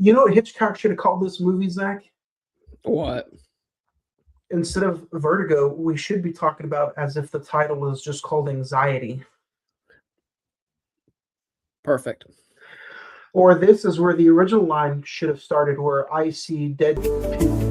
You know what Hitchcock should have called this movie, Zach? What? Instead of Vertigo, we should be talking about as if the title is just called Anxiety. Perfect. Or this is where the original line should have started, where I see dead people.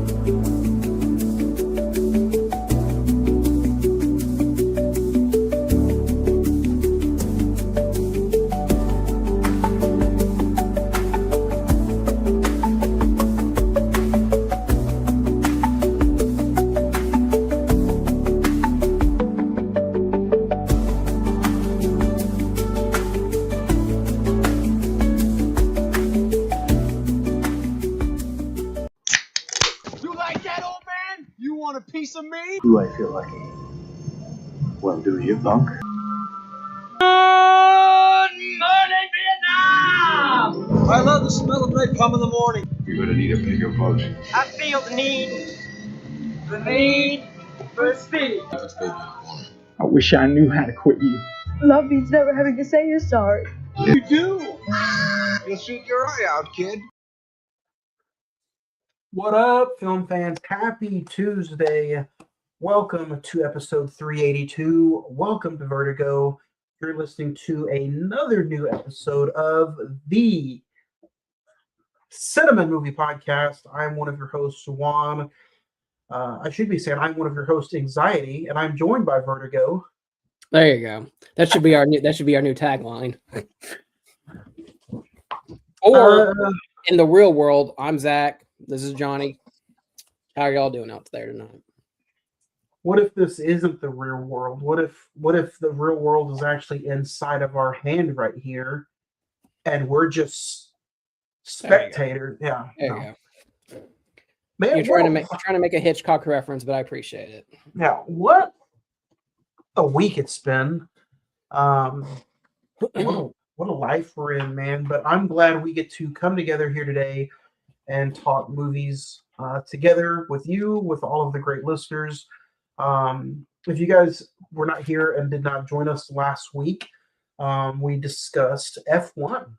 Do I feel lucky? Well, do you, punk? Good morning, Vietnam! I love the smell of napalm in the morning. You're gonna need a bigger boat. I feel the need for speed. I wish I knew how to quit you. Love means never having to say you're sorry. You do. You'll shoot your eye out, kid. What up, film fans? Happy Tuesday. Welcome to episode 382. Welcome to Vertigo. You're listening to another new episode of the Cine-Men Movie Podcast. I'm one of your hosts, Juan. I should be saying I'm one of your hosts, Anxiety, and I'm joined by Vertigo. There you go. That should be our new tagline. Or in the real world, I'm Zach. This is Johnny. How are y'all doing out there tonight? What if this isn't the real world? What if the real world is actually inside of our hand right here, and we're just spectators? Yeah. There you go. Man, You're trying to make a Hitchcock reference, but I appreciate it. Now, what a week it's been. What a life we're in, man. But I'm glad we get to come together here today and talk movies together with you, with all of the great listeners. If you guys were not here and did not join us last week, we discussed F1.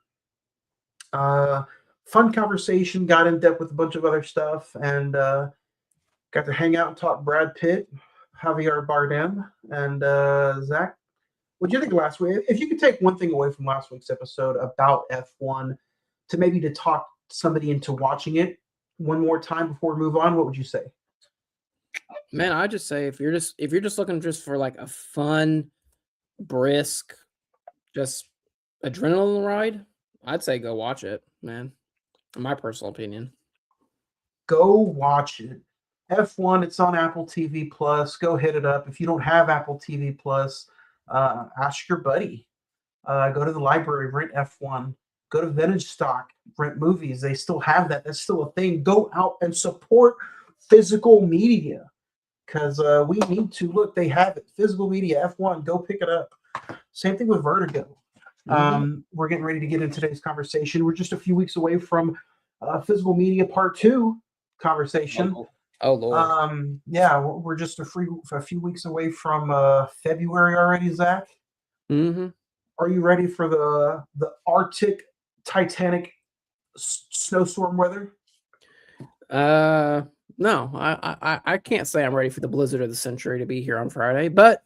Fun conversation, got in depth with a bunch of other stuff, and got to hang out and talk Brad Pitt, Javier Bardem, and Zach. What did you think last week? If you could take one thing away from last week's episode about F1 to talk somebody into watching it one more time before we move on, what would you say? Man, I just say if you're just looking just for like a fun, brisk, just adrenaline ride, I'd say go watch it, man. In my personal opinion. Go watch it. F1, it's on Apple TV Plus. Go hit it up. If you don't have Apple TV Plus, ask your buddy. Go to the library, rent F1. Go to Vintage Stock, rent movies. They still have that. That's still a thing. Go out and support physical media because we need to. Look, they have it. Physical media, F1. Go pick it up. Same thing with Vertigo. We're getting ready to get into today's conversation. We're just a few weeks away from Physical Media Part 2 conversation. Oh Lord. Yeah, we're just a few weeks away from February already, Zach. Mm-hmm. Are you ready for the Arctic Titanic snowstorm weather? No, I can't say I'm ready for the blizzard of the century to be here on Friday, but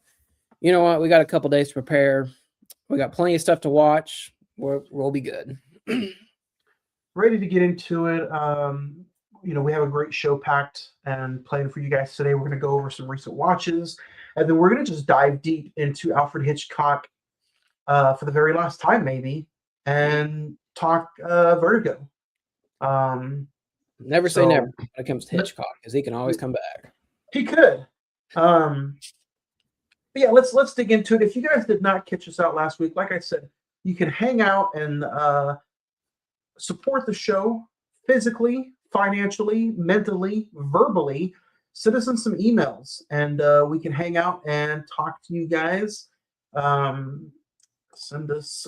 you know what? We got a couple days to prepare. We got plenty of stuff to watch. We'll be good. Ready to get into it. We have a great show packed and planned for you guys today. We're going to go over some recent watches, and then we're going to just dive deep into Alfred Hitchcock for the very last time, maybe, and talk Vertigo. Never say never when it comes to Hitchcock, because he can always come back. He could. But yeah, let's dig into it. If you guys did not catch us out last week, like I said, you can hang out and support the show physically, financially, mentally, verbally. Send us in some emails, and we can hang out and talk to you guys. Send us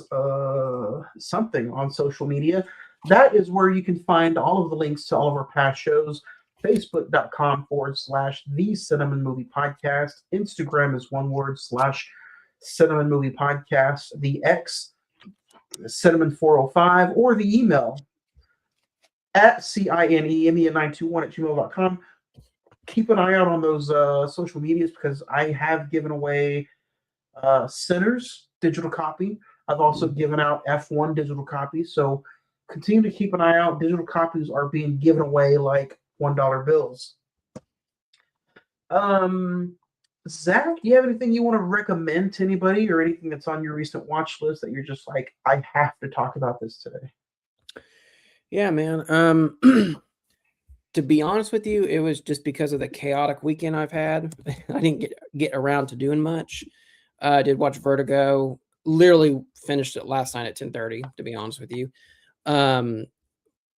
something on social media. That is where you can find all of the links to all of our past shows. Facebook.com/The Cine-Men Movie Podcast. Instagram is one word /Cine-Men Movie Podcast. The X, Cine-Men 405, or the email at CINEMEN921 @gmail.com. Keep an eye out on those social medias because I have given away Sinners digital copy. I've also given out F1 digital copies. So continue to keep an eye out. Digital copies are being given away like $1 bills. Zach, do you have anything you want to recommend to anybody or anything that's on your recent watch list that you're just like, I have to talk about this today? Yeah, man. To be honest with you, it was just because of the chaotic weekend I've had. I didn't get around to doing much. I did watch Vertigo. Literally finished it last night at 10:30, to be honest with you.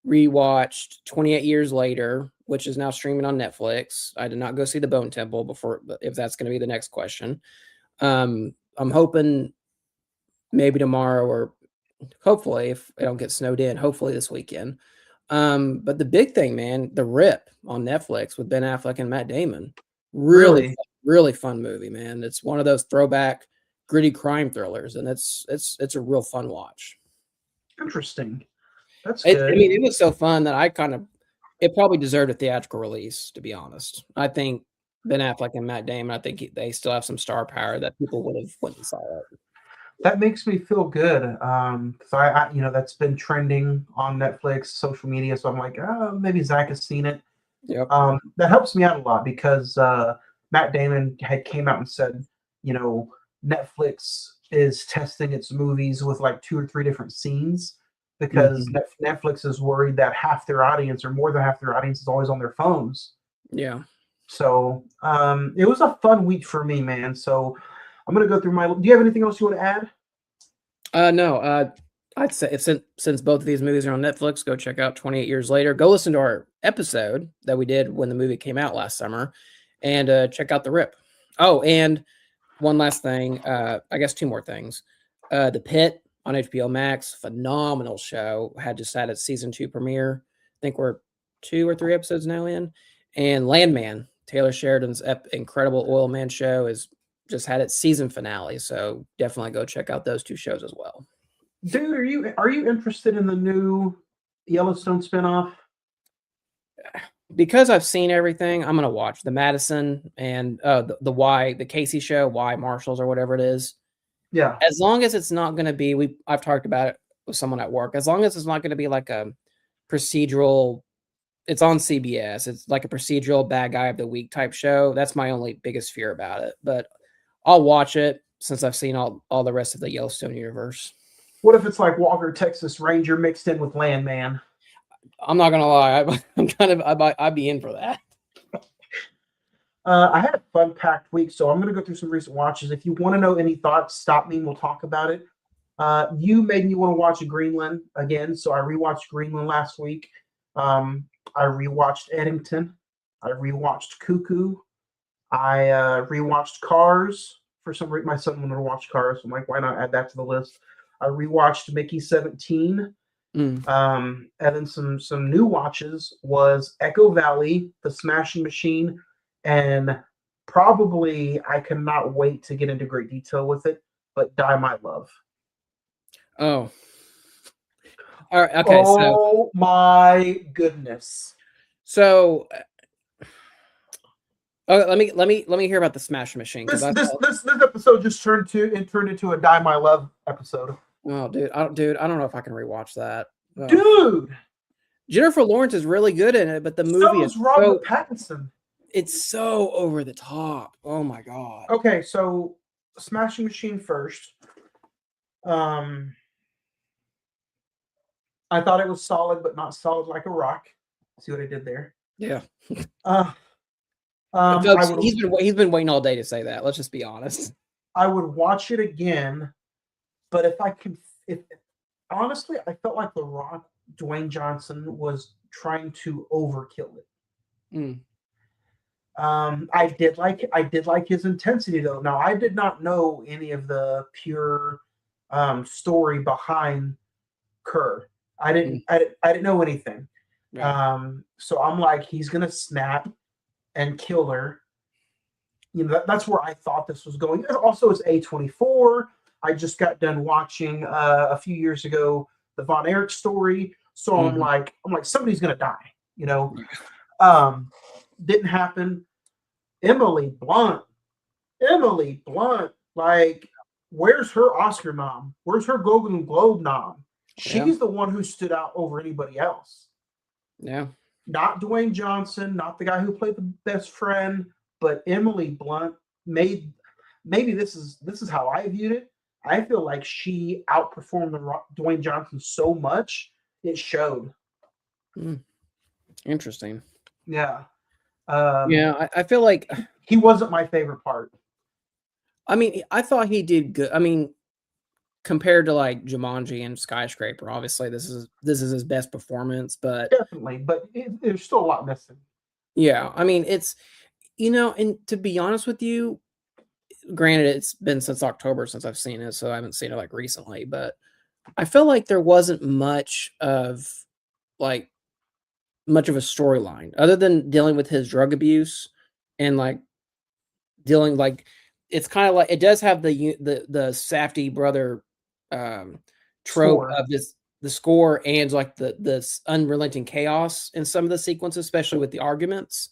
Rewatched 28 Years Later, which is now streaming on Netflix. I did not go see The Bone Temple before, if that's going to be the next question. I'm hoping maybe tomorrow or hopefully, if I don't get snowed in, hopefully this weekend. But the big thing, man, The Rip on Netflix with Ben Affleck and Matt Damon. Really, really fun movie, man. It's one of those throwback gritty crime thrillers, and it's a real fun watch. Interesting. That's good. I mean, it was so fun that it probably deserved a theatrical release, to be honest. I think Ben Affleck and Matt Damon, I think they still have some star power that people would have went and saw it. That makes me feel good. Because I that's been trending on Netflix, social media. So I'm like, oh, maybe Zach has seen it. Yep. That helps me out a lot because Matt Damon had came out and said, Netflix is testing its movies with like 2 or 3 different scenes because Netflix is worried that half their audience or more than half their audience is always on their phones. Yeah. So it was a fun week for me, man. So I'm going to go through do you have anything else you want to add? No. I'd say since both of these movies are on Netflix, go check out 28 Years Later. Go listen to our episode that we did when the movie came out last summer, and check out The Rip. Oh, and one last thing, I guess 2 more things. The Pit on HBO Max, phenomenal show. Just had its season 2 premiere. I think we're 2 or 3 episodes now in. And Landman, Taylor Sheridan's incredible oil man show, is just had its season finale. So definitely go check out those 2 shows as well. Dude, are you interested in the new Yellowstone spinoff? Because I've seen everything, I'm gonna watch the Madison and the Casey show, Y Marshals or whatever it is. Yeah. As long as it's not gonna be, I've talked about it with someone at work. As long as it's not gonna be like a procedural, it's on CBS. It's like a procedural bad guy of the week type show. That's my only biggest fear about it. But I'll watch it since I've seen all the rest of the Yellowstone universe. What if it's like Walker, Texas Ranger mixed in with Landman? I'm not gonna lie, I'd be in for that. I had a fun packed week, so I'm gonna go through some recent watches. If you want to know any thoughts, stop me and we'll talk about it. You made me want to watch Greenland again, so I rewatched Greenland last week. I rewatched Eddington. I rewatched Cuckoo. I rewatched Cars. For some reason, my son wanted to watch Cars. So I'm like, why not add that to the list? I rewatched Mickey 17. And then some new watches was Echo Valley, The Smashing Machine, and probably I cannot wait to get into great detail with it, but Die My Love. Oh. All right, okay. Oh my goodness. So let me hear about the Smash Machine. This episode just turned into a Die My Love episode. Oh, dude, I don't know if I can rewatch that. Oh. Dude, Jennifer Lawrence is really good in it, but the movie is Robert Pattinson. It's so over the top. Oh my god. Okay, so Smashing Machine first. I thought it was solid, but not solid like a rock. See what I did there? Yeah. Folks, he's been waiting all day to say that. Let's just be honest. I would watch it again, but if honestly, I felt like The Rock, Dwayne Johnson, was trying to overkill it. I did like his intensity though. Now I did not know any of the pure story behind Kerr. I didn't know anything. Right. So I'm like, he's gonna snap and kill her. You know, that's where I thought this was going. Also, it's A24. I just got done watching a few years ago the Von Erich story. So I'm like, somebody's gonna die, you know. Didn't happen. Emily Blunt, like, where's her Oscar nom? Where's her Golden Globe nom? She's the one who stood out over anybody else. Yeah. Not Dwayne Johnson, not the guy who played the best friend, but Emily Blunt made. Maybe this is how I viewed it. I feel like she outperformed Dwayne Johnson so much it showed. Interesting. Yeah. I feel like he wasn't my favorite part. I mean, I thought he did good. I mean, compared to like Jumanji and Skyscraper, obviously this is his best performance, but definitely, but there's still a lot missing. Yeah, I mean, it's, and to be honest with you, granted, it's been since October since I've seen it, so I haven't seen it like recently, but I feel like there wasn't much of a storyline other than dealing with his drug abuse and like dealing like it's kind of like it does have the Safdie brother trope Score. of the score and like this unrelenting chaos in some of the sequences, especially with the arguments.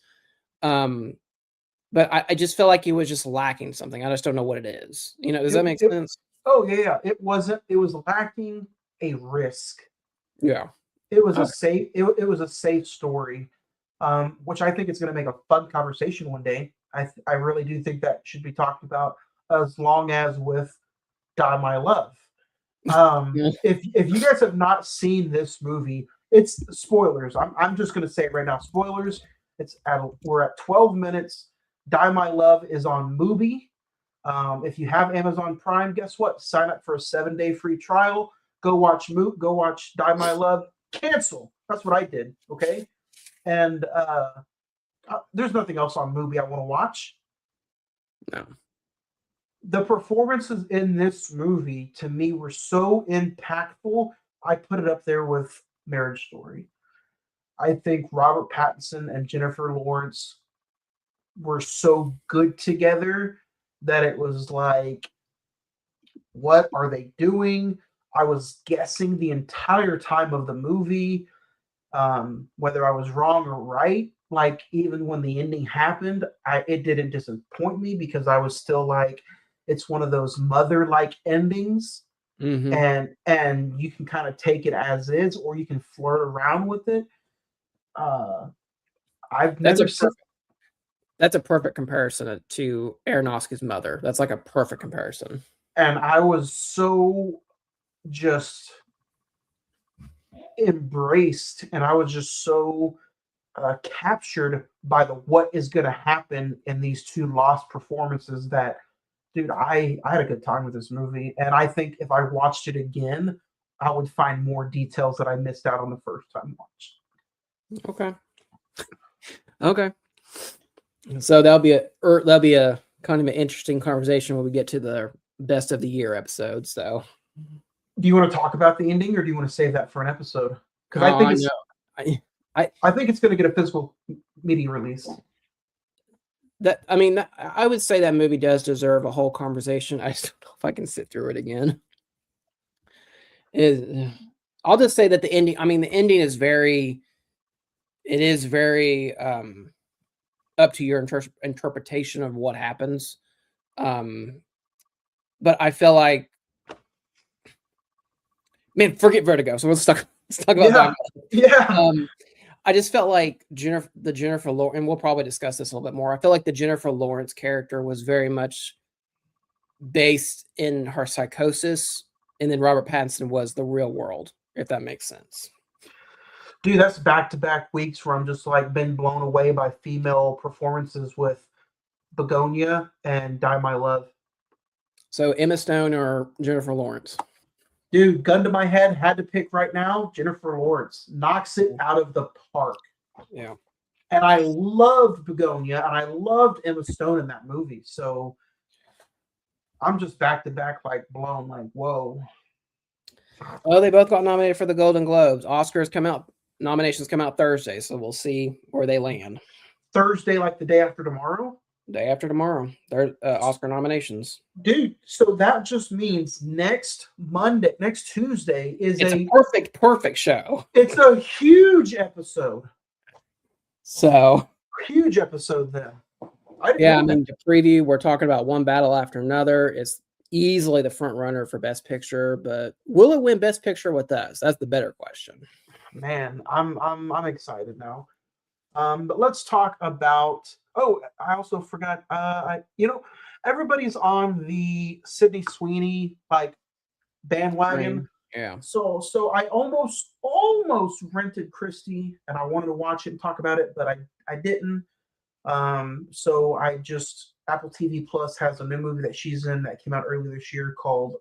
But I just feel like he was just lacking something. I just don't know what it is. Does that make sense? Oh yeah. It was lacking a risk. Yeah. It was a safe. It was a safe story, which I think is going to make a fun conversation one day. I really do think that should be talked about as long as with Die My Love. If you guys have not seen this movie, it's spoilers. I'm just going to say it right now. Spoilers. We're at 12 minutes. Die My Love is on Mubi. If you have Amazon Prime, guess what? Sign up for a 7-day free trial. Go watch Die My Love. Cancel. That's what I did. Okay. And there's nothing else on Mubi I want to watch. No. The performances in this movie to me were so impactful. I put it up there with Marriage Story. I think Robert Pattinson and Jennifer Lawrence were so good together that it was like, what are they doing? I was guessing the entire time of the movie, whether I was wrong or right. Like, even when the ending happened, it didn't disappoint me because I was still like, it's one of those mother-like endings, and you can kind of take it as is, or you can flirt around with it. That's a perfect comparison to Aronofsky's Mother. That's like a perfect comparison. And I was so just embraced, and I was just so captured by what is going to happen in these two lost performances that, dude, I had a good time with this movie. And I think if I watched it again, I would find more details that I missed out on the first time watched. Okay. So that'll be a kind of an interesting conversation when we get to the best of the year episode. So, do you want to talk about the ending, or do you want to save that for an episode? Because I think it's going to get a physical media release. I would say that movie does deserve a whole conversation. I just don't know if I can sit through it again. I'll just say that the ending. I mean, the ending is very. It is very up to your interpretation of what happens. But I feel like, man, forget Vertigo. So let's talk about that. Yeah. I just felt like Jennifer Lawrence, and we'll probably discuss this a little bit more. I feel like the Jennifer Lawrence character was very much based in her psychosis, and then Robert Pattinson was the real world, if that makes sense. Dude, that's back-to-back weeks where I'm just like been blown away by female performances with Begonia and Die My Love. So Emma Stone or Jennifer Lawrence? Dude, gun to my head, had to pick right now. Jennifer Lawrence knocks it out of the park. Yeah. And I loved Begonia, and I loved Emma Stone in that movie. So I'm just back-to-back, like blown, like, whoa. Oh, they both got nominated for the Golden Globes. Nominations come out Thursday, so we'll see where they land. Thursday, like the day after tomorrow? Day after tomorrow. They're Oscar nominations. Dude, so that just means next Tuesday is It's a perfect show. it's a huge episode. So Huge episode then. yeah, I mean the preview, we're talking about one battle after another. It's easily the front runner for Best Picture, but will it win Best Picture with us? That's the better question. Man, I'm excited now. But let's talk about. Oh, I also forgot. Everybody's on the Sydney Sweeney bandwagon. Yeah. So I almost rented Christie, and I wanted to watch it and talk about it, but I didn't. So I just Apple TV Plus has a new movie that she's in that came out last year called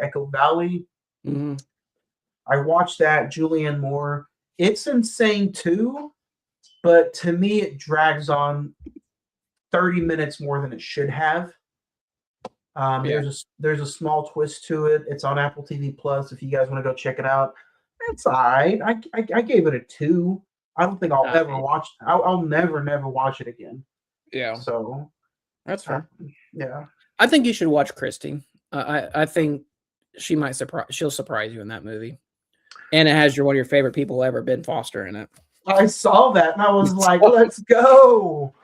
Echo Valley. Mm-hmm. I watched that. Julianne Moore. It's insane too, but to me it drags on 30 minutes more than it should have. There's a small twist to it. It's on Apple TV Plus. If you guys want to go check it out, it's all right. I gave it a 2. I don't think I'll ever watch. I'll never watch it again. Yeah. So that's fair. Yeah. I think you should watch Christie. I think she'll surprise you in that movie, and it has one of your favorite people ever, Ben Foster, in it. I saw that and I was like, let's go.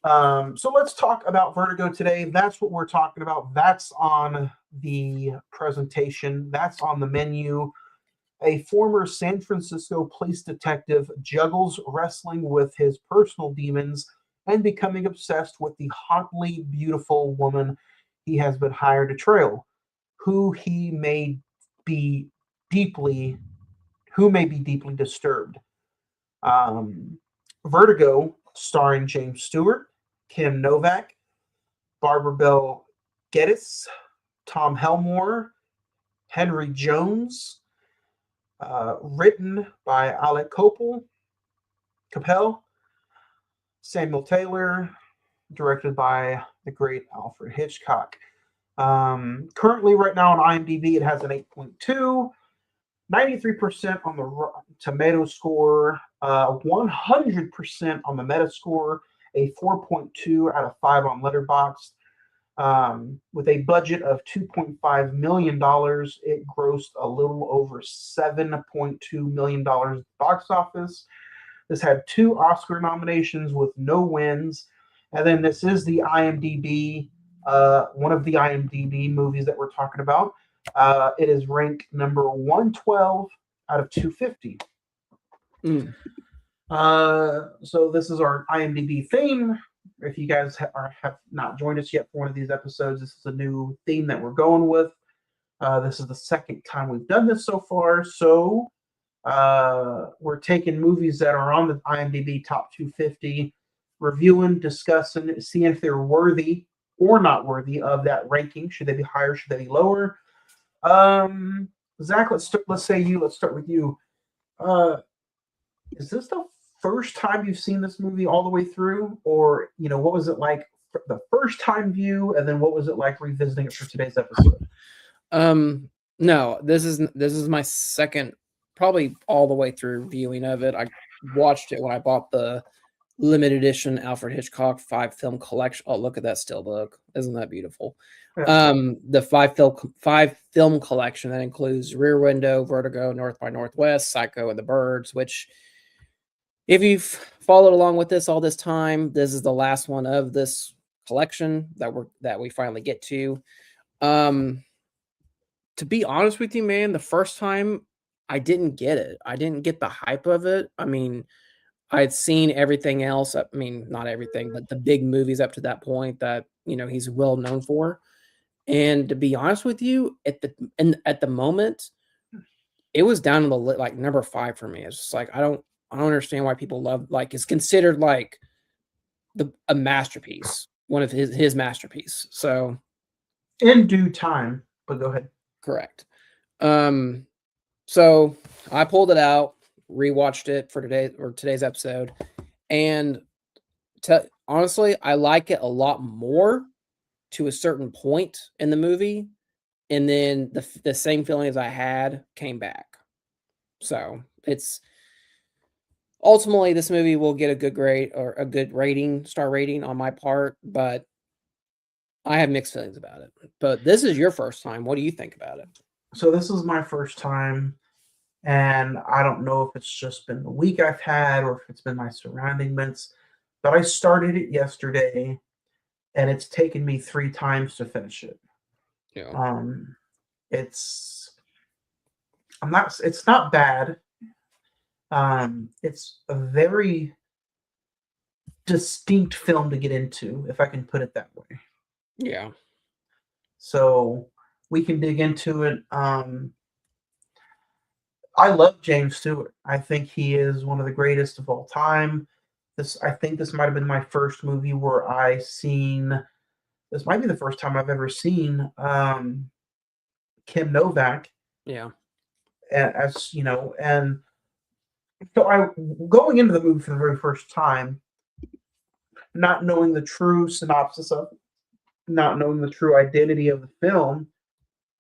So let's talk about Vertigo today. That's what we're talking about. That's on the presentation. That's on the menu. A former San Francisco police detective juggles wrestling with his personal demons and becoming obsessed with the hotly beautiful woman he has been hired to trail, who may be deeply disturbed. Vertigo, starring James Stewart, Kim Novak, Barbara Bel Geddes, Tom Helmore, Henry Jones. Written by Alec Capel, Samuel Taylor, directed by the great Alfred Hitchcock. Currently, right now on IMDb, it has an 8.2, 93% on the Rotten Tomato score, 100% on the Metascore, a 4.2 out of 5 on Letterboxd. With a budget of $2.5 million, it grossed a little over $7.2 million at the box office. This had 2 Oscar nominations with no wins. And then this is the IMDb, one of the IMDb movies that we're talking about. It is ranked number 112 out of 250. So this is our IMDb theme. If you guys have not joined us yet for one of these episodes, this is a new theme that we're going with. This is the second time we've done this so far. So we're taking movies that are on the IMDb top 250, reviewing, discussing, seeing if they're worthy or not worthy of that ranking. Should they be higher? Should they be lower? Zach, let's start with you. Is this the first time you've seen this movie all the way through, or what was it like the first time view, and then what was it like revisiting it for today's episode? No, this is my second, probably all the way through viewing of it. I watched it when I bought the limited edition Alfred Hitchcock 5-film collection. Oh, look at that steelbook! Isn't that beautiful? Yeah. The 5-film collection that includes Rear Window, Vertigo, North by Northwest, Psycho, and The Birds, which, if you've followed along with this all this time, this is the last one of this collection that we finally get to. To be honest with you, man, the first time I didn't get it. I didn't get the hype of it. I mean, I'd seen everything else. I mean, not everything, but the big movies up to that point that he's well known for. And to be honest with you, at the moment, it was down in the like number 5 for me. It's just like I don't understand why people love, like, it's considered like a masterpiece, one of his masterpiece. So in due time, but go ahead. Correct. So I pulled it out, rewatched it for today's episode, and honestly, I like it a lot more to a certain point in the movie, and then the same feelings I had came back. So ultimately, this movie will get a good grade or a good rating, star rating on my part, but I have mixed feelings about it. But this is your first time. What do you think about it? So this is my first time, and I don't know if it's just been the week I've had or if it's been my surrounding events, but I started it yesterday, and it's taken me 3 times to finish it. Yeah. Um, it's it's not bad. It's a very distinct film to get into, if I can put it that way. Yeah. So we can dig into it. I love James Stewart. I think he is one of the greatest of all time. I think this might have been my first movie where I seen. This might be the first time I've ever seen Kim Novak Yeah. as and so I going into the movie for the very first time, not knowing the true synopsis of, not knowing the true identity of the film,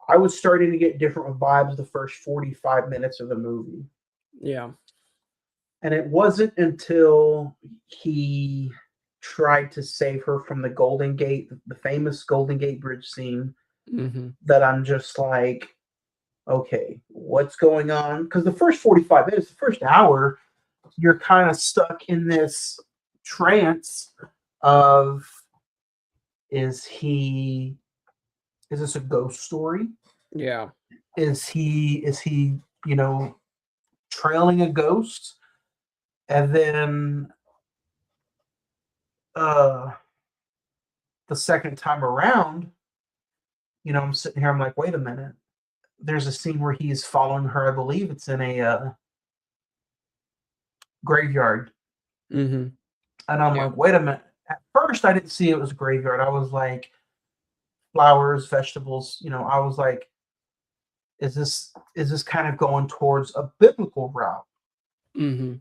I was starting to get different vibes the first 45 minutes of the movie. Yeah. And it wasn't until he tried to save her from the Golden Gate, the famous Golden Gate Bridge scene, that I'm just like, okay, what's going on? Because the first 45 minutes, the first hour, you're kind of stuck in this trance of is this a ghost story? Yeah. Is he trailing a ghost? And then the second time around, I'm sitting here, I'm like, wait a minute. There's a scene where he's following her. I believe it's in a graveyard. Mm-hmm. And I'm like, wait a minute. At first, I didn't see it was a graveyard. I was like, flowers, vegetables. I was like, is this kind of going towards a biblical route? Mm-hmm.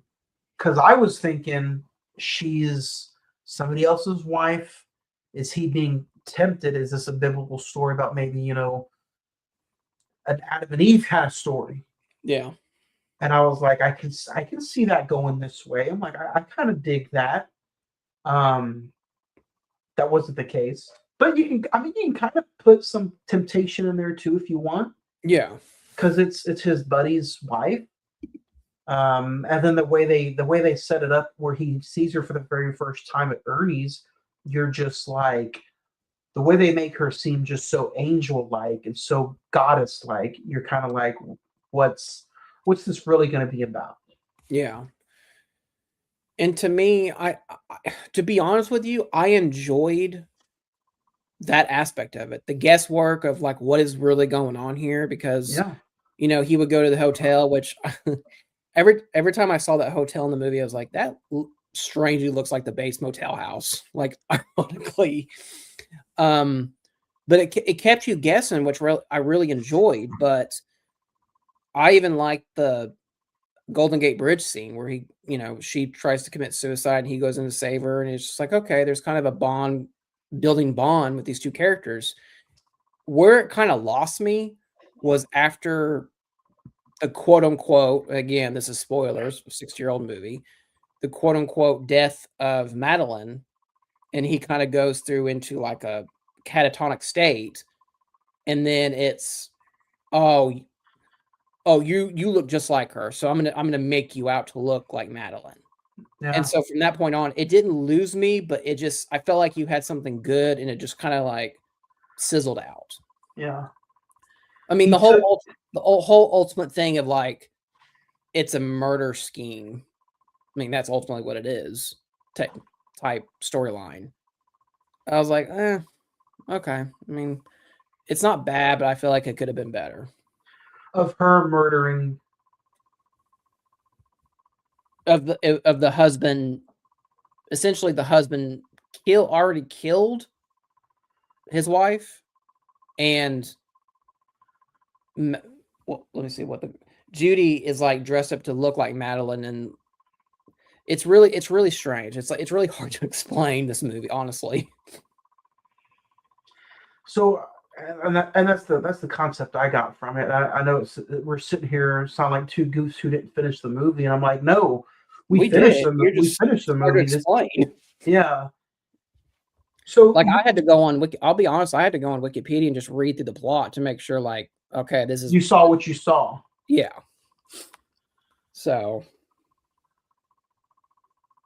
Because I was thinking she's somebody else's wife. Is he being tempted? Is this a biblical story about maybe an Adam and Eve kind of story? Yeah. And I was like, I can see that going this way. I'm like, I kind of dig that. That wasn't the case, but you can kind of put some temptation in there too if you want, Yeah. because it's his buddy's wife. And then the way they set it up, where he sees her for the very first time at Ernie's, you're just like, the way they make her seem just so angel-like and so goddess-like. You're kind of like, what's this really going to be about? Yeah. And to me, I to be honest with you, I enjoyed that aspect of it. The guesswork of like what is really going on here, because Yeah, he would go to the hotel, which every time I saw that hotel in the movie, I was like, that strangely looks like the base motel house, like ironically. But it kept you guessing, which I really enjoyed. But I even liked the Golden Gate Bridge scene where she tries to commit suicide and he goes in to save her, and it's just like, okay, there's kind of a building bond with these two characters. Where it kind of lost me was after the quote unquote, again, this is spoilers, 60-year-old movie, the quote unquote death of Madeline, and he kind of goes through into like a catatonic state, and then it's, oh, you look just like her, so I'm gonna make you out to look like Madeline. yeah, And so from that point on, it didn't lose me, but I felt like you had something good, and it just kind of like sizzled out. yeah. I mean, He the whole took- whole ultimate thing of like, it's a murder scheme. I mean, that's ultimately what it is, type storyline. I was like, okay. I mean, it's not bad, but I feel like it could have been better. of her murdering. Of the husband, essentially the husband already killed his wife, and well, let me see what Judy is like dressed up to look like Madeline, and it's really strange. It's really hard to explain this movie, honestly. So, and that's the concept I got from it. I know we're sitting here sound like two goofs who didn't finish the movie, and I'm like, no, we finished did. the You're we just finished the hard to movie. explain. Yeah. So Like I had to go on I'll be honest, I had to go on Wikipedia and just read through the plot to make sure, like, okay, this is you saw what you saw. yeah. So,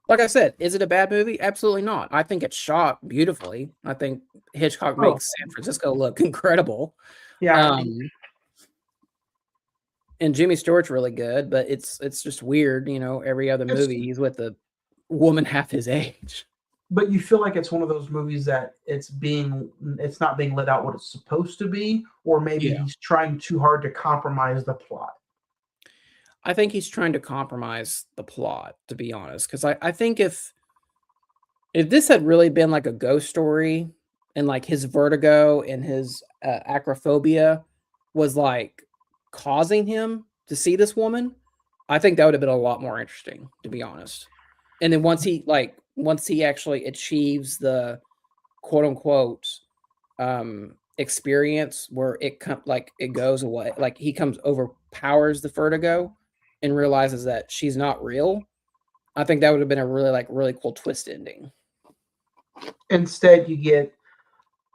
like I said, is it a bad movie? Absolutely not. I think it's shot beautifully. I think Hitchcock Oh. makes San Francisco look incredible. Yeah. And Jimmy Stewart's really good, but it's just weird, you know, every other movie he's with a woman half his age. But you feel like it's one of those movies that it's not being let out what it's supposed to be, or maybe Yeah. he's trying too hard to compromise the plot. I think he's trying to compromise the plot, to be honest, because I think if this had really been like a ghost story and like his vertigo and his acrophobia was like causing him to see this woman, I think that would have been a lot more interesting, to be honest. And then once he actually achieves the quote unquote experience where it goes away, like he overpowers the vertigo and realizes that she's not real, I think that would have been a really cool twist ending. Instead, you get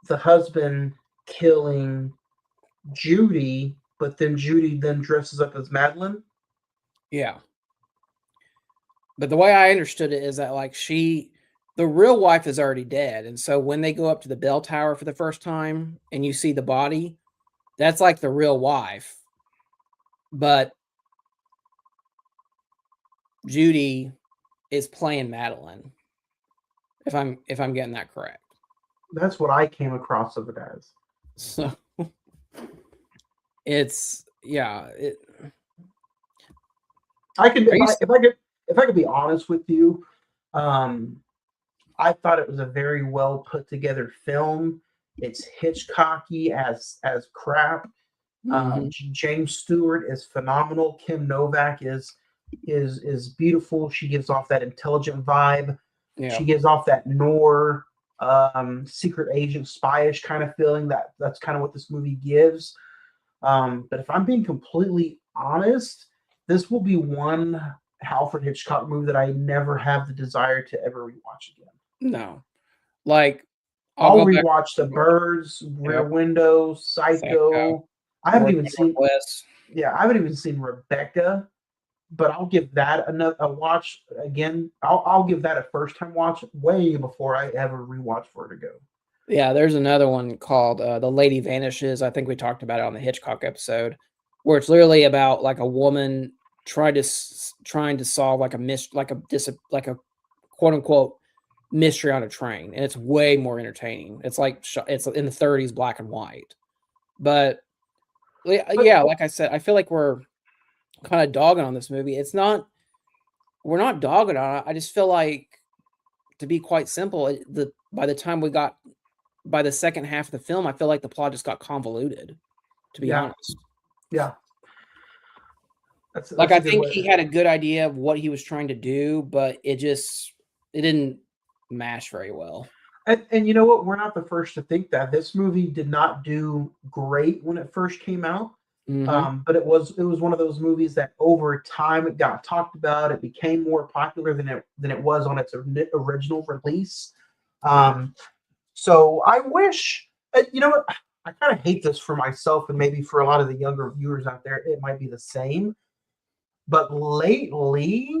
the husband killing Judy, but then Judy then dresses up as Madeline. Yeah. But the way I understood it is that like the real wife is already dead. And so when they go up to the bell tower for the first time and you see the body, that's like the real wife. But Judy is playing Madeline. If I'm getting that correct. That's what I came across of it as. So it's I could if I could be honest with you, I thought it was a very well put together film. It's Hitchcocky as crap. James Stewart is phenomenal. Kim Novak is beautiful. She gives off that intelligent vibe. Yeah. She gives off that noir, secret agent spyish kind of feeling. That's kind of what this movie gives. But if I'm being completely honest, this will be one Alfred Hitchcock movie that I never have the desire to ever rewatch again. No, like I'll rewatch The Birds, Rear Window, Psycho. I haven't even seen. Yeah, I haven't even seen Rebecca, but I'll give that a watch again. I'll give that a first time watch way before I ever rewatch Vertigo. Yeah, there's another one called The Lady Vanishes. I think we talked about it on the Hitchcock episode, where it's literally about like a woman trying to solve like a quote unquote mystery on a train, and it's way more entertaining. It's like it's in the 30s, black and white. But yeah, like I said, I feel like we're kind of dogging on this movie. We're not dogging on it. I just feel like, to be quite simple, by the time we got by the second half of the film, I feel like the plot just got convoluted, to be honest. Yeah. Like I think he had a good idea of what he was trying to do, but it didn't mash very well. And you know what? We're not the first to think that. This movie did not do great when it first came out. But it was one of those movies that over time it got talked about. It became more popular than it was on its original release. So I wish, you know what? I kind of hate this for myself, and maybe for a lot of the younger viewers out there, it might be the same. But lately,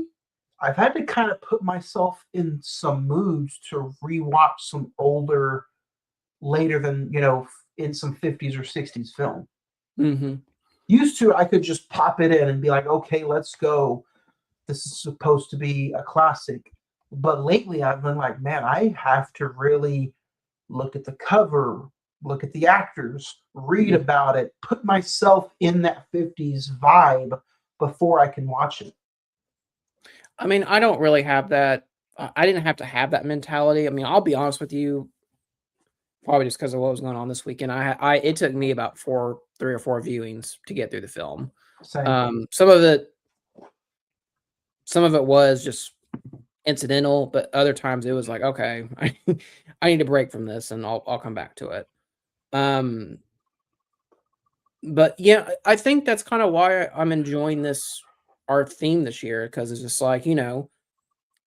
I've had to kind of put myself in some moods to rewatch some older, later than, in some 50s or 60s film. Used to, I could just pop it in and be like, okay, let's go. This is supposed to be a classic. But lately, I've been like, man, I have to really look at the cover, look at the actors, read about it, put myself in that 50s vibe before I can watch it. I mean, I don't really have that. I didn't have to have that mentality. I mean, I'll be honest with you, probably just because of what was going on this weekend. It took me about 3 or 4 viewings to get through the film. Same. Some of it was just incidental, but other times it was like, okay, I need a break from this, and I'll come back to it. But yeah, I think that's kind of why I'm enjoying our theme this year, because it's just like,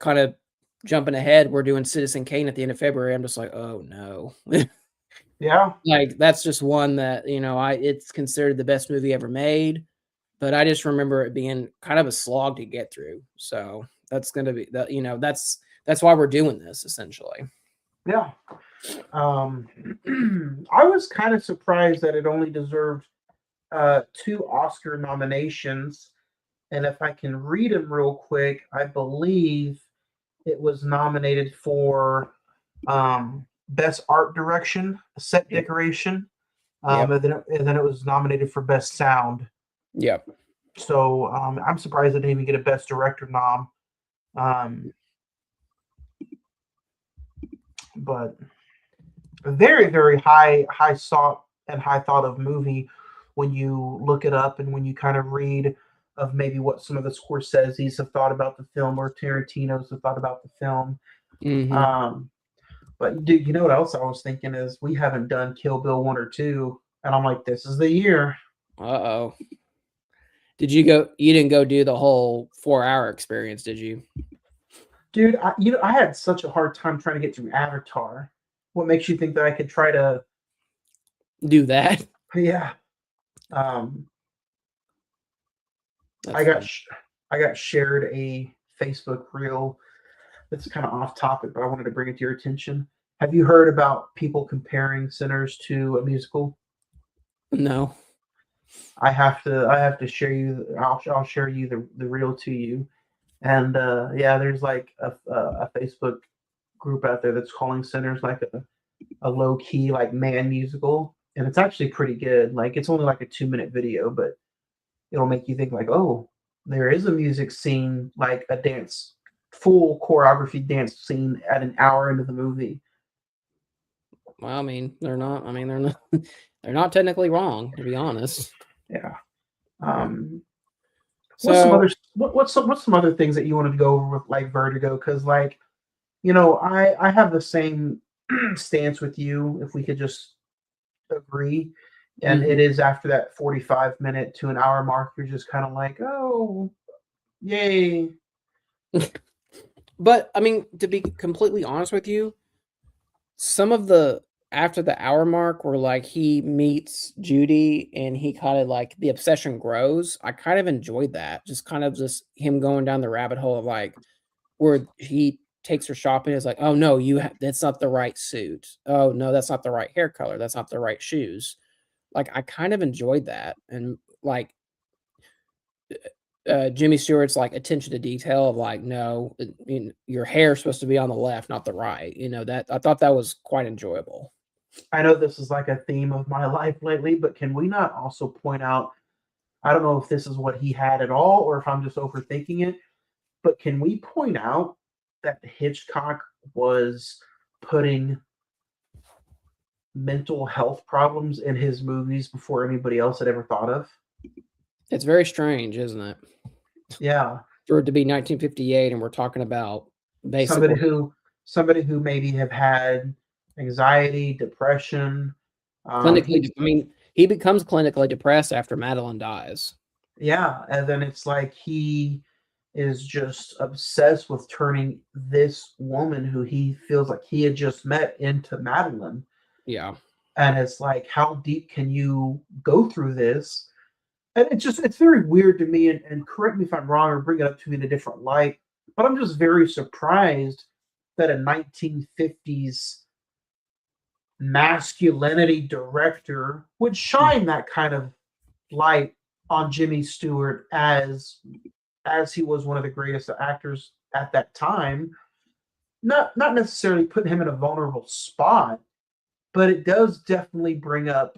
kind of jumping ahead, we're doing Citizen Kane at the end of February. I'm just like, oh no. Yeah. Like that's just one that, it's considered the best movie ever made, but I just remember it being kind of a slog to get through. So that's going to be that, that's why we're doing this essentially. Yeah. I was kind of surprised that it only deserved 2 Oscar nominations. And if I can read them real quick, I believe it was nominated for Best Art Direction, Set Decoration, Yep. and then it was nominated for Best Sound. Yep. So I'm surprised it didn't even get a Best Director nom. But a very, very high sought and high thought of movie when you look it up and when you kind of read of maybe what some of the Scorsese's have thought about the film or Tarantino's have thought about the film. Mm-hmm. But dude, you know what else I was thinking is we haven't done Kill Bill 1 or 2, and I'm like, this is the year. Uh-oh. You didn't go do the whole 4-hour experience, did you? Dude, I had such a hard time trying to get through Avatar. What makes you think that I could try to do that? Yeah. I got shared a Facebook reel that's kind of off topic, but I wanted to bring it to your attention. Have you heard about people comparing Sinners to a musical? No. I have to share you. I'll share you the reel to you. And yeah, there's like a Facebook group out there that's calling Sinners like a low key like man musical, and it's actually pretty good. Like it's only like a 2-minute video, but it'll make you think like, oh, there is a music scene, like a dance, full choreography dance scene at an hour into the movie. Well, I mean, they're not they're not technically wrong, to be honest. Yeah. So what's some other things that you wanted to go over with like Vertigo? Because like, I have the same stance with you. If we could just agree, and it is after that 45-minute to an hour mark, you're just kind of like, oh, yay. But I mean, to be completely honest with you, some of the after the hour mark where like he meets Judy and he kind of like the obsession grows, I kind of enjoyed that. Just kind of just him going down the rabbit hole of like where he takes her shopping. Is like, oh no, that's not the right suit. Oh no, that's not the right hair color. That's not the right shoes. Like I kind of enjoyed that, and like Jimmy Stewart's like attention to detail of like, no, your hair's supposed to be on the left, not the right. That I thought that was quite enjoyable. I know this is like a theme of my life lately, but can we not also point out? I don't know if this is what he had at all, or if I'm just overthinking it. But can we point out that Hitchcock was putting mental health problems in his movies before anybody else had ever thought of? It's very strange, isn't it? Yeah. For it to be 1958 and we're talking about basically somebody who maybe have had anxiety, depression. Clinically, I mean, he becomes clinically depressed after Madeline dies. Yeah, and then it's like he is just obsessed with turning this woman who he feels like he had just met into Madeline. Yeah. And it's like, how deep can you go through this? And it's very weird to me, and correct me if I'm wrong or bring it up to me in a different light, but I'm just very surprised that a 1950s masculinity director would shine that kind of light on Jimmy Stewart as he was one of the greatest actors at that time. Not necessarily putting him in a vulnerable spot, but it does definitely bring up,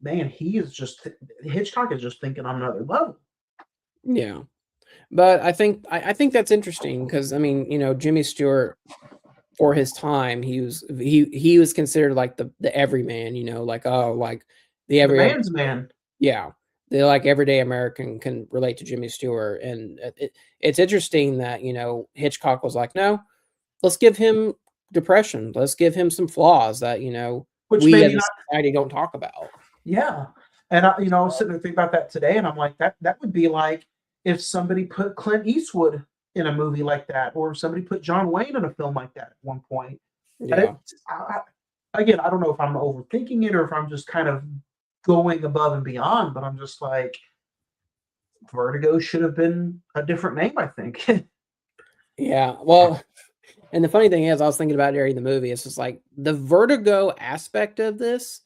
man, Hitchcock is just thinking on another level. Yeah. But I think that's interesting because I mean, Jimmy Stewart for his time, he was considered like the everyman, like the man's man. Yeah. The like everyday American can relate to Jimmy Stewart. And it's interesting that, Hitchcock was like, no, let's give him depression. Let's give him some flaws that, which we as a society don't talk about. Yeah. And I was sitting there thinking about that today, and I'm like, that would be like if somebody put Clint Eastwood in a movie like that, or somebody put John Wayne in a film like that at one point. And Yeah. again, I don't know if I'm overthinking it or if I'm just kind of going above and beyond, but I'm just like, Vertigo should have been a different name, I think. Yeah. Well, and the funny thing is, I was thinking about it during the movie. It's just like the Vertigo aspect of this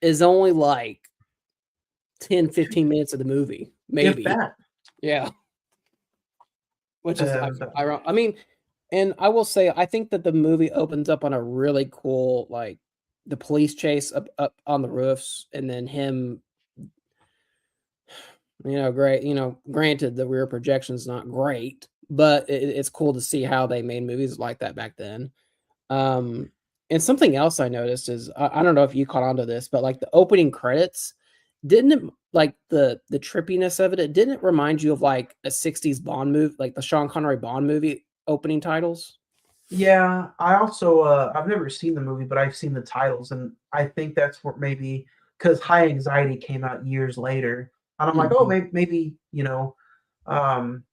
is only like 10, 15 minutes of the movie, maybe. If that. Yeah. Which is, And, I mean, and I will say, I think that the movie opens up on a really cool, like the police chase up on the roofs, and then him, great, granted the rear projection's not great, but it's cool to see how they made movies like that back then. And something else I noticed is, I don't know if you caught on to this, but like the opening credits, didn't it, like the trippiness of it didn't remind you of like a 60s Bond movie, like the Sean Connery Bond movie opening titles? yeah, I also I've never seen the movie, but I've seen the titles, and I think that's what maybe because High Anxiety came out years later, and I'm like, oh, maybe um,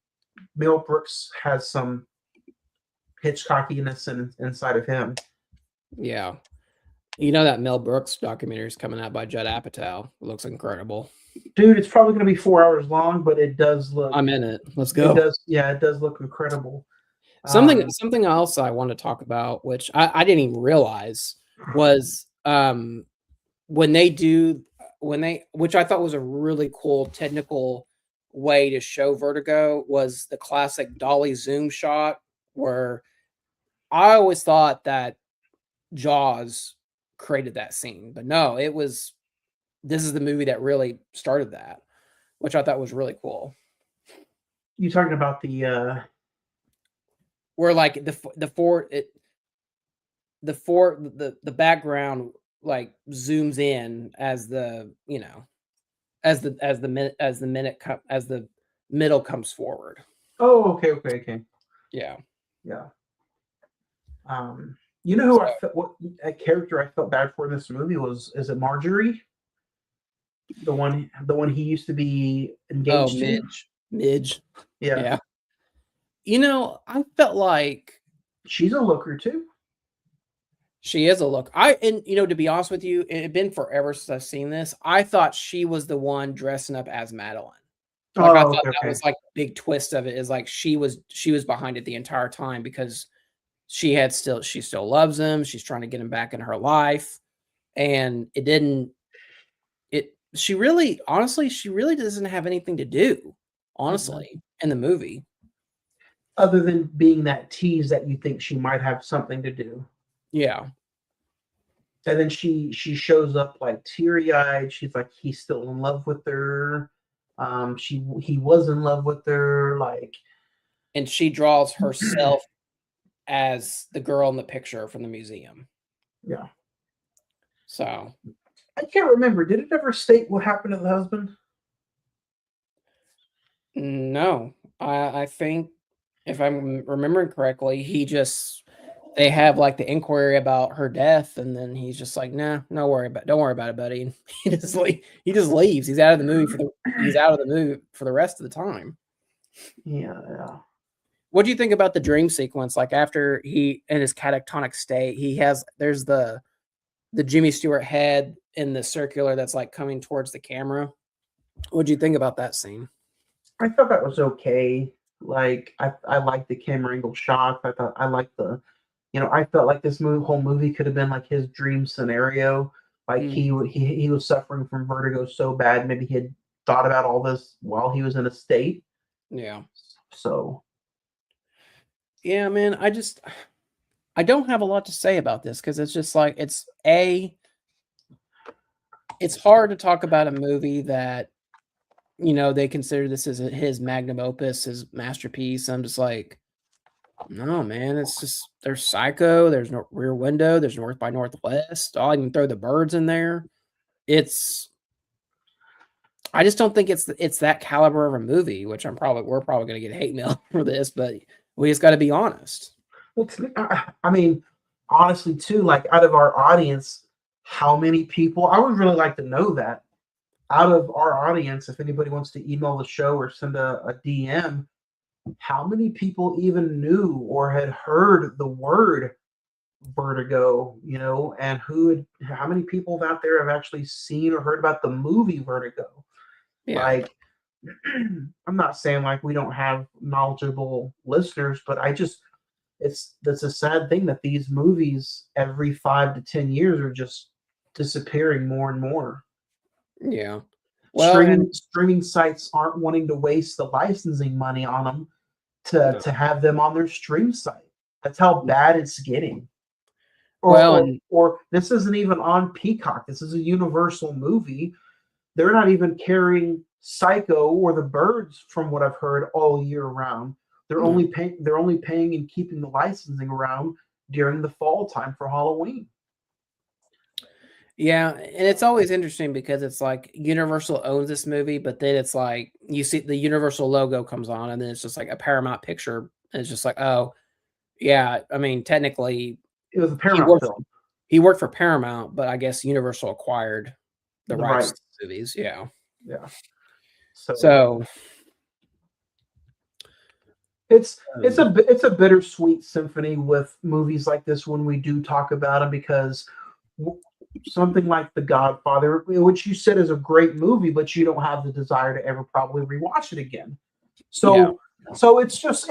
Mel Brooks has some Hitchcockiness inside of him. Yeah. That Mel Brooks documentary is coming out by Judd Apatow. It looks incredible. Dude, it's probably going to be 4 hours long, but it does look. I'm in it. Let's go. It does, yeah, it does look incredible. Something else I want to talk about, which I didn't even realize, was when they, which I thought was a really cool technical way to show Vertigo, was the classic dolly zoom shot, where I always thought that Jaws created that scene, but no, this is the movie that really started that, which I thought was really cool. You talking about the where like the background like zooms in as the middle comes forward. Oh, okay. Yeah. You know who I felt, what a character I felt bad for in this movie is it Marjorie? The one he used to be engaged to? Midge. Yeah. I felt like she's a looker too. She is a look. To be honest with you, it had been forever since I've seen this. I thought she was the one dressing up as Madeline. Like, I thought that was like the big twist of it, is like she was behind it the entire time, because she still loves him. She's trying to get him back in her life. And she really doesn't have anything to do, honestly, in the movie. Other than being that tease that you think she might have something to do. Yeah. And then she shows up like teary-eyed. She's like, he's still in love with her. He was in love with her, like, and she draws herself as the girl in the picture from the museum. Yeah. So I can't remember. Did it ever state what happened to the husband? No. I think, if I'm remembering correctly, they have like the inquiry about her death, and then he's just like, nah, don't worry about it, buddy. And he just leaves. He's out of the movie for the rest of the time. Yeah. What do you think about the dream sequence? Like, after he in his catatonic state, there's the Jimmy Stewart head in the circular that's like coming towards the camera. What do you think about that scene? I thought that was okay. Like, I liked the camera angle shots. I liked the, I felt like this whole movie could have been like his dream scenario. Like he was suffering from vertigo so bad, maybe he had thought about all this while he was in a state. Yeah. So. Yeah, man. I don't have a lot to say about this, because it's just like it's hard to talk about a movie that they consider this as his magnum opus, his masterpiece. I'm just like, no, man. It's just, there's Psycho, there's no Rear Window, there's North by Northwest. I'll even throw The Birds in there. I just don't think it's that caliber of a movie, which we're probably going to get hate mail for this, but we just got to be honest. Well, I mean, honestly, too, like, out of our audience, how many people, I would really like to know that. Out of our audience, if anybody wants to email the show or send a DM, how many people even knew or had heard the word Vertigo, and how many people out there have actually seen or heard about the movie Vertigo? Yeah. Like, I'm not saying like we don't have knowledgeable listeners, but that's a sad thing that these movies every 5 to 10 years are just disappearing more and more. Yeah. Well, Streaming sites aren't wanting to waste the licensing money on them No. to have them on their stream site. That's how bad it's getting. Or this isn't even on Peacock. This is a Universal movie. They're not even carrying Psycho or The Birds, from what I've heard, all year round. They're only paying and keeping the licensing around during the fall time for Halloween. Yeah, and it's always interesting because it's like Universal owns this movie, but then it's like you see the Universal logo comes on, and then it's just like a Paramount picture. And it's just like, oh, yeah. I mean, technically, it was a Paramount film. He worked for Paramount, but I guess Universal acquired the rights to the movies. Yeah. Yeah. So it's a bittersweet symphony with movies like this when we do talk about them, because something like The Godfather, which you said is a great movie, but you don't have the desire to ever probably rewatch it again. So it's just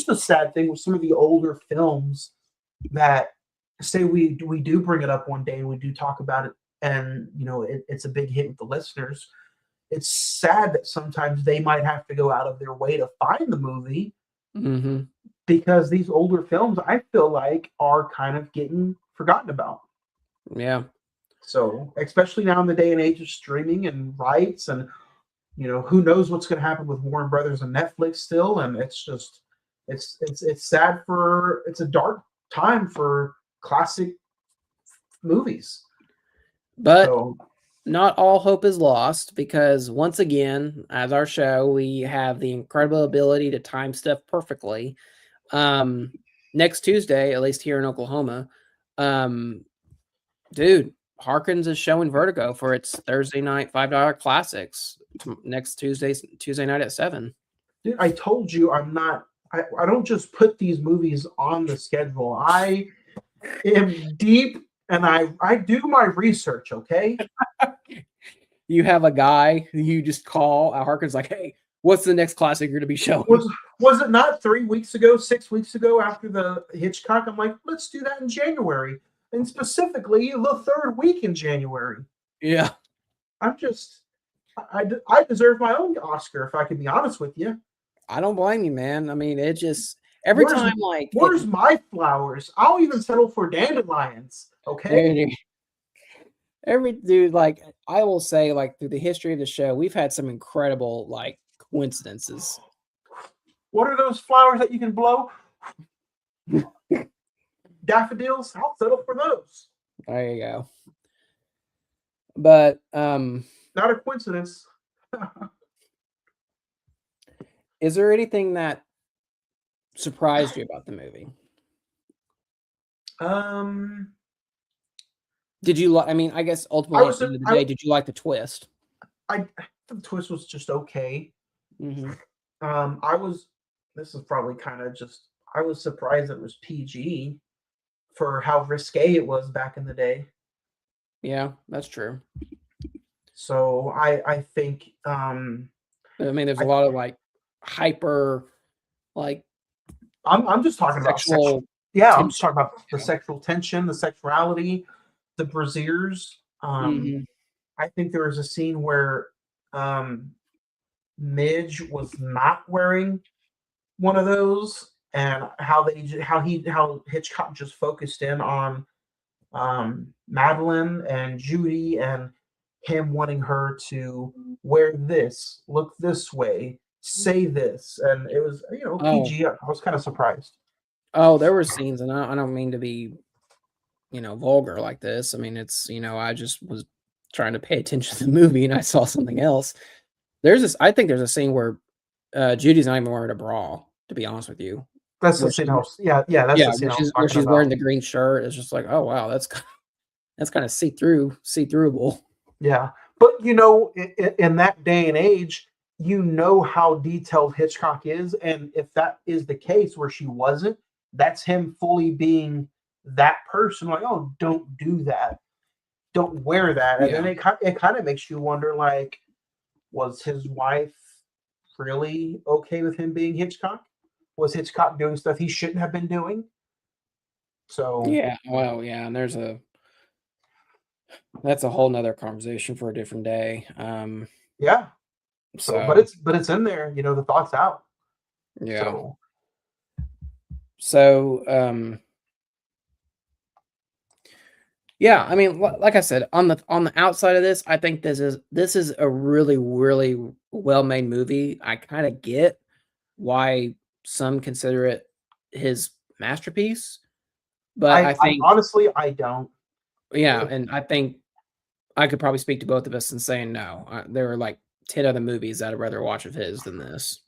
a sad thing with some of the older films that say we do bring it up one day and we do talk about it, and it's a big hit with the listeners. It's sad that sometimes they might have to go out of their way to find the movie, because these older films, I feel like, are kind of getting forgotten about. Yeah. So, especially now in the day and age of streaming and rights, and who knows what's going to happen with Warner Brothers and Netflix still, and it's just it's sad it's a dark time for classic movies. But not all hope is lost, because once again, as our show, we have the incredible ability to time stuff perfectly. Next Tuesday, at least here in Oklahoma, dude, Harkins is showing Vertigo for its Thursday night $5 classics next Tuesday night at 7. Dude, I told you I don't just put these movies on the schedule. I am deep and I do my research, okay? You have a guy who you just call. Harkins like, hey, what's the next classic you're going to be showing? Was it not 3 weeks ago, 6 weeks ago after the Hitchcock? I'm like, let's do that in January. And specifically the third week in January. Yeah. I deserve my own Oscar, if I can be honest with you. I don't blame you, man. I mean, it just where's my flowers? I'll even settle for dandelions. Okay. Every dude, like, I will say, like, through the history of the show, we've had some incredible, like, coincidences. What are those flowers that you can blow? Daffodils? I'll settle for those. There you go. But not a coincidence. Is there anything that surprised you about the movie? Did you like? I mean, I guess ultimately at the end of the day, did you like the twist? The twist was just okay. Mm-hmm. This is probably kind of just. I was surprised it was PG for how risque it was back in the day. Yeah, that's true. So I think. I mean, there's a lot of like hyper, like. I'm just talking about sexual. Yeah, I'm just talking about the sexual tension, the sexuality, the brassieres. I think there was a scene where Midge was not wearing one of those, and how Hitchcock just focused in on Madeline and Judy, and him wanting her to wear this, look this way, say this, and it was PG. I was kind of surprised. Oh, there were scenes, and I don't mean to be, vulgar like this. I mean, it's I just was trying to pay attention to the movie, and I saw something else. I think there's a scene where Judy's not even wearing a bra. To be honest with you, that's the scene. That's the scene where she's wearing the green shirt. It's just like, oh wow, that's kind of see-throughable. Yeah, but in that day and age, you know how detailed Hitchcock is, and if that is the case where she wasn't, that's him fully being that person. Like, oh, don't do that, don't wear that, and then it kind of makes you wonder, like, was his wife really okay with him being Hitchcock? Was Hitchcock doing stuff he shouldn't have been doing? So Yeah, well, yeah, and that's a whole nother conversation for a different day. yeah. So, So but it's in there. You know, the thought's out. yeah. So yeah, I mean, like I said, on the outside of this, I think this is a really, really well-made movie. I kind of get why some consider it his masterpiece, but I I think, honestly I don't. yeah, and I think I could probably speak to both of us in saying no. There are like 10 other movies that I'd rather watch of his than this.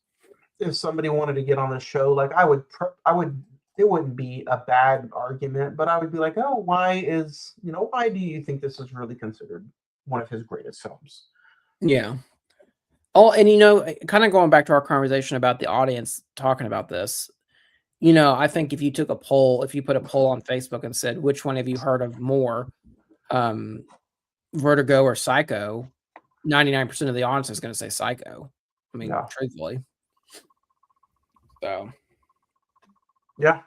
If somebody wanted to get on the show, like I would. It wouldn't be a bad argument, but I would be like, oh, why do you think this is really considered one of his greatest films? Yeah. Oh, and kind of going back to our conversation about the audience talking about this, I think if you put a poll on Facebook and said, which one have you heard of more, Vertigo or Psycho, 99% of the audience is going to say Psycho. I mean, Yeah. truthfully. So, yeah.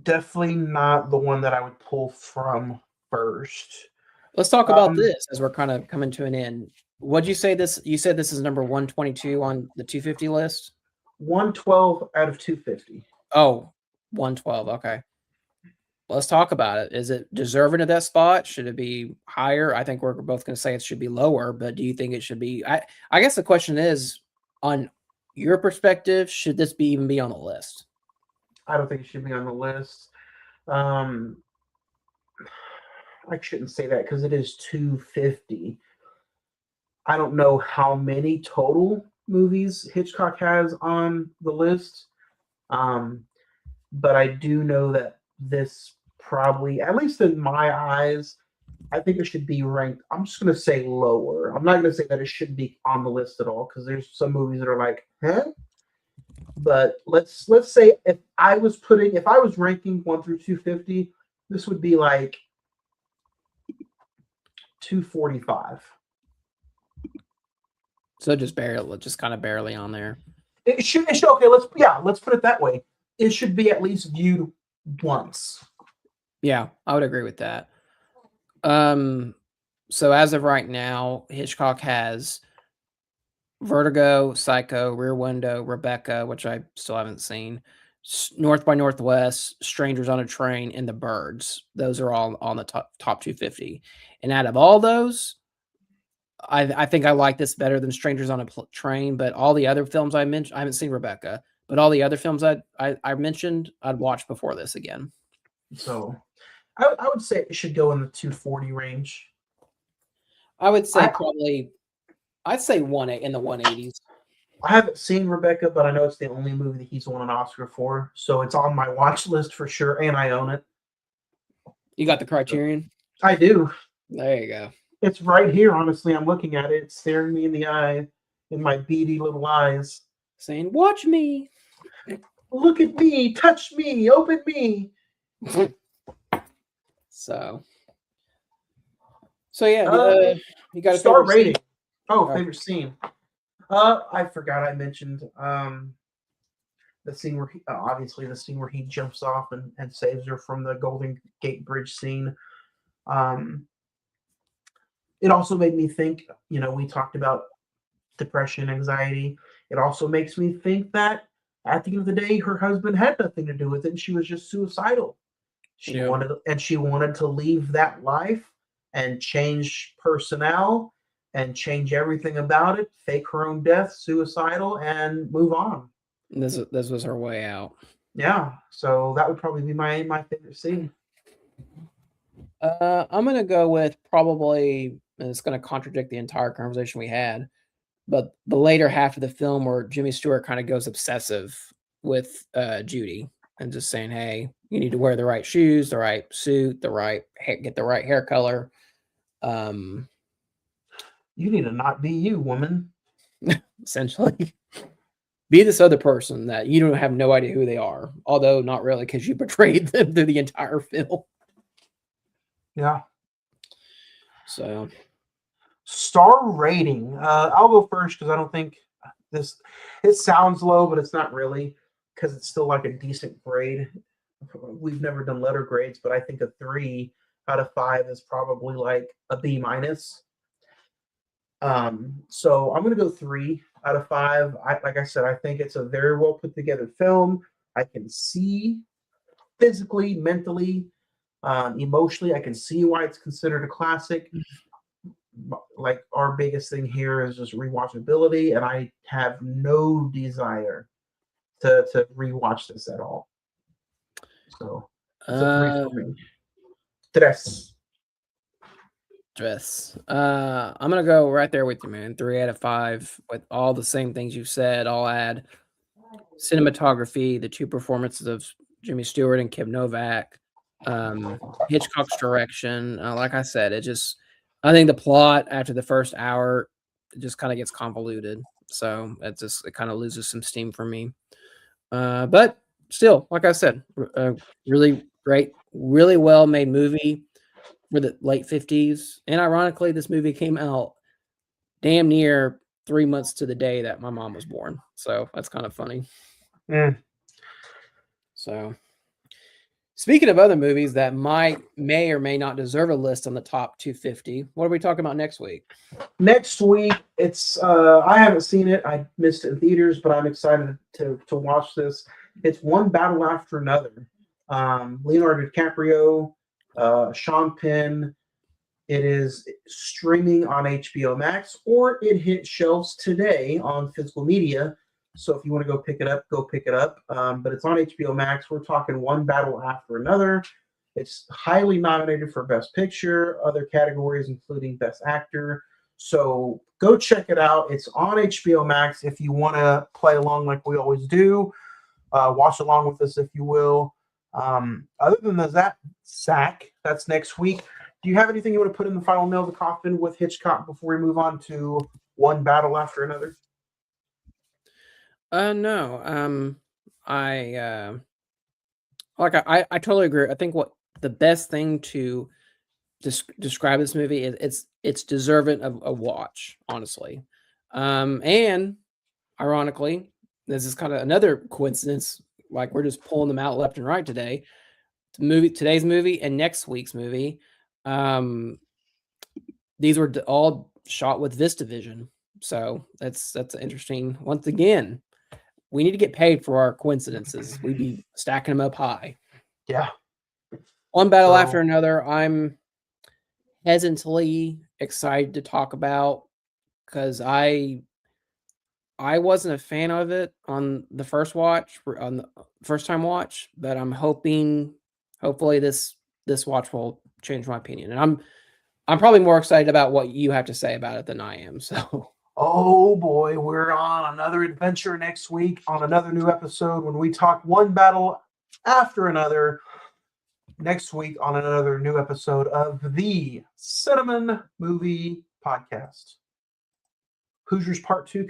Definitely not the one that I would pull from first. let's talk about this as we're kind of coming to an end. What'd you say this? You said this is number 122 on the 250 list? 112 out of 250. Oh, 112. Okay. Let's talk about it. Is it deserving of that spot? Should it be higher? I think we're both going to say it should be lower, but do you think it should be? I guess the question is, on your perspective, should this even be on the list? I don't think it should be on the list. I shouldn't say that because it is 250. I don't know how many total movies Hitchcock has on the list, but I do know that this probably, at least in my eyes, I think it should be ranked. I'm just going to say lower. I'm not going to say that it shouldn't be on the list at all because there's some movies that are like, huh? But let's say if I was ranking 1 through 250, this would be like 245. So just kind of barely on there. It should okay. Let's put it that way. It should be at least viewed once. Yeah, I would agree with that. So as of right now, Hitchcock has Vertigo, Psycho, Rear Window, Rebecca, which I still haven't seen, North by Northwest, Strangers on a Train, and The Birds. Those are all on the top 250. And out of all those, I think I like this better than Strangers on a Train. But all the other films I mentioned, I haven't seen Rebecca, but all the other films I mentioned, I'd watch before this again. So I would say it should go in the 240 range. I would say I'd say in the 180s. I haven't seen Rebecca, but I know it's the only movie that he's won an Oscar for, so it's on my watch list for sure, and I own it. You got the Criterion? I do. There you go. It's right here, honestly. I'm looking at it. It's staring me in the eye, in my beady little eyes. Saying, watch me. Look at me. Touch me. Open me. So yeah, you got a star rating. Scene? Favorite scene. I forgot I mentioned the scene where obviously the scene where he jumps off and saves her from the Golden Gate Bridge scene. It also made me think, we talked about depression, anxiety. It also makes me think that at the end of the day, her husband had nothing to do with it, and she was just suicidal. She wanted to leave that life and change personnel and change everything about it, fake her own death, suicidal, and move on. This was her way out. Yeah, so that would probably be my favorite scene. I'm gonna go with probably, and it's gonna contradict the entire conversation we had, but the later half of the film where Jimmy Stewart kind of goes obsessive with Judy and just saying, hey, you need to wear the right shoes, the right suit, get the right hair color. You need to not be you, woman. essentially. Be this other person that you don't have no idea who they are, although not really because you betrayed them through the entire film. Yeah. So, Star rating. I'll go first because I don't think this. It sounds low, but it's not really because it's still like a decent grade. We've never done letter grades, but I think a 3 out of 5 is probably like a B minus. So I'm gonna go 3 out of 5. Like I said, I think it's a very well put together film. I can see physically, mentally, emotionally, I can see why it's considered a classic. Like our biggest thing here is just rewatchability, and I have no desire to rewatch this at all. So it's a 3 for me. Tres. I'm gonna go right there with you, man. 3 out of 5 with all the same things you said. I'll add cinematography, the 2 performances of Jimmy Stewart and Kim Novak, Hitchcock's direction. Like I said, I think the plot after the first hour just kind of gets convoluted, so it kind of loses some steam for me. But still, like I said, really great, really well made movie for the late 50s. And ironically, this movie came out damn near 3 months to the day that my mom was born. So that's kind of funny. Mm. So speaking of other movies that may or may not deserve a list on the top 250, what are we talking about next week? Next week, it's I haven't seen it. I missed it in theaters, but I'm excited to watch this. It's One Battle After Another. Leonardo DiCaprio, Sean Penn. It is streaming on HBO Max, or it hit shelves today on physical media. So if you want to go pick it up, go pick it up. But it's on HBO Max. We're talking One Battle After Another. It's highly nominated for Best Picture, other categories including Best Actor. So go check it out. It's on HBO Max if you want to play along like we always do. Watch along with us if you will. Other than that, Zach, that's next week. Do you have anything you want to put in the final nail of the coffin with Hitchcock before we move on to One Battle After Another? No. I totally agree. I think what the best thing to describe this movie is it's deserving of a watch, honestly. And ironically, this is kind of another coincidence. Like we're just pulling them out left and right today. Today's movie and next week's movie. These were all shot with VistaVision, so that's interesting. Once again, we need to get paid for our coincidences. We'd be stacking them up high. Yeah. One battle after another. I'm hesitantly excited to talk about because I wasn't a fan of it on the first time watch, but I'm hopefully this watch will change my opinion. And I'm probably more excited about what you have to say about it than I am. So oh boy, we're on another adventure next week on another new episode when we talk One Battle After Another. Next week on another new episode of the Cine-Men Movie Podcast. Hoosiers Part 2